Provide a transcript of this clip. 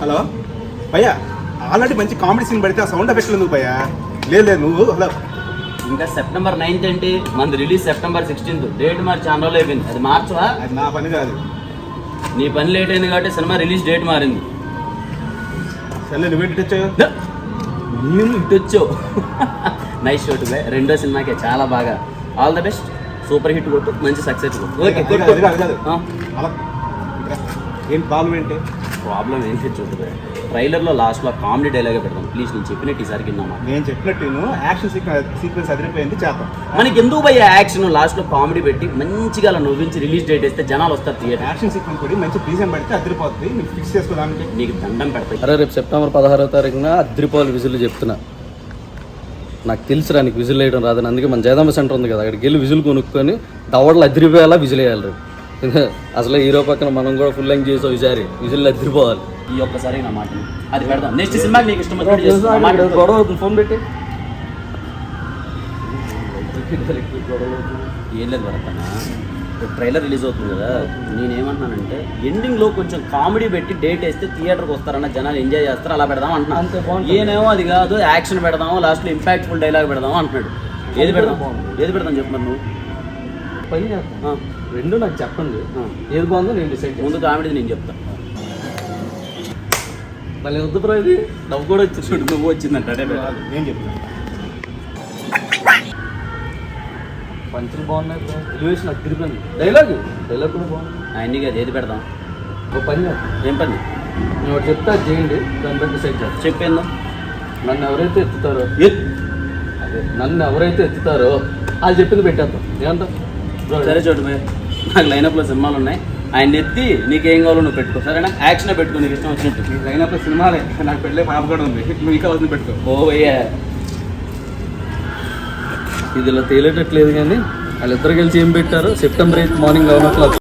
Hello భయ్యా, already మంచి comedy scene పడితే ఆ సౌండ్ ఎఫెక్ట్ ఎందుకు భయ్యా? లేదు నువ్వు హలో. ఇంకా September 9th ఏంటి, మన రిలీజ్ September 16th. డేట్ మార్చి ఛానల్ అయిపోయింది, అది మార్చవా? అది నా పని కాదు. నీ పని లేట్ అయింది కాబట్టి సినిమా రిలీజ్ డేట్ మారింది. సరే నువ్వు ఇంటికి వచ్చావు, నేను ఇటు వచ్చావు. నైస్ షూట్ బై, రెండో సినిమాకే చాలా బాగా. All the best, super hit కొట్టు, మంచి సక్సెస్ కొట్టు. ఓకే అలా ఏం ప్రాబ్లం ఏంటి? ప్రాబ్లం ఏంటి చూడు బై, ట్రైలర్లో లాస్ట్లో కామెడీ డైలాగే పెడతాం ప్లీజ్. నేను చెప్పినట్టు ఈసారి కిందమ్మా. నేను చెప్పినట్టు యాక్షన్ సీక్వెన్స్ అదిరిపోయింది చేద్దాం. మనకి ఎందుకు భయ్యా యాక్షన్, లాస్ట్లో కామెడీ పెట్టి మంచిగా అలా నవ్వించి రిలీజ్ డేట్ వేస్తే జనాలు వస్తారు థియేటర్. యాక్షన్ సీక్వెన్స్ కూడా మంచి డిజైన్ పడితే అదిరిపోతుంది. నీకు ఫిక్స్ చేసుకోవడానికి నీకు దండం పెడతాయి. అరే రేపు September 16వ తారీఖున అద్రిపోవాలి విజిల్ చెప్తున్నా. నాకు తెలుసురా నీకు విజిల్ వేయడం రాదని, అందుకే మన జయదాంబ సెంటర్ ఉంది కదా, అక్కడికి వెళ్ళి విజిల్ కొనుక్కొని దవడలు అదిరిపోయేలా విజిల్ వేయాలి రేపు. అసలు హీరో పక్కన మనం కూడా ఫుల్ లెంగ్ చేసాం ఈసారి, విజిల్ అదిరిపోవాలి. ఈ ఒక్కసారి నా మాట అది పెడదాం. నెక్స్ట్ సినిమాకి నీకు ఇష్టం గొడవ అవుతుంది, ఫోన్ పెట్టి. ఏం లేదు భరతన్నా, ట్రైలర్ రిలీజ్ అవుతుంది కదా, నేనేమంటున్నానంటే ఎండింగ్లో కొంచెం కామెడీ పెట్టి డేట్ వేస్తే థియేటర్కి వస్తారన్న, జనాలు ఎంజాయ్ చేస్తారు, అలా పెడదాం అంటున్నా. ఏనేమో అది కాదు, యాక్షన్ పెడదాము, లాస్ట్లో ఇంపాక్ట్ఫుల్ డైలాగ్ పెడదాము అంటున్నాడు. ఏది పెడదాం చెప్పు నువ్వు. పని చేస్తాం, రెండు నాకు చెప్పండి ఏది బాగుందో నేను డిసైడ్. ముందు కామెడీ నేను చెప్తాను. మళ్ళీ వద్దు బ్రో, ఇది నవ్వు కూడా వచ్చి చూడు, నువ్వు వచ్చిందంటే నేను చెప్తాను. పంచులు బాగున్నాయి బ్రో, ఎలివేషన్ అదిరిపోయింది, డైలాగ్ కూడా బాగుంది. అన్నీ కాదు, ఏది పెడదాం? ఒక పని చేస్తాం. ఏం పని? నేను ఒకటి చెప్తా, అది చేయండి, దాన్ని బట్టి డిసైడ్ చేస్తాను. చెప్పేందో. నన్ను ఎవరైతే ఎత్తుతారో వాళ్ళు చెప్పింది పెట్టేద్దాం. ఏమంటావు? సరే చూడు భయ్, నాకు లైనప్లో సినిమాలు ఉన్నాయి, ఆయన ఎత్తి నీకేం కావాలో నువ్వు పెట్టుకో, సరేనా? యాక్షన్ పెట్టుకో, నీకు ఇష్టం వచ్చినట్టు. లైనప్లో సినిమాలే, నాకు పెళ్ళే పాప కూడా ఉంది, నువ్వు ఇంకా వదిలి పెట్టుకో. ఓ భయ్యా, ఇది ఇలా తేలేటట్లేదు కానీ వాళ్ళిద్దరు కలిసి ఏం పెట్టారు, September 8th మార్నింగ్ 11 o'clock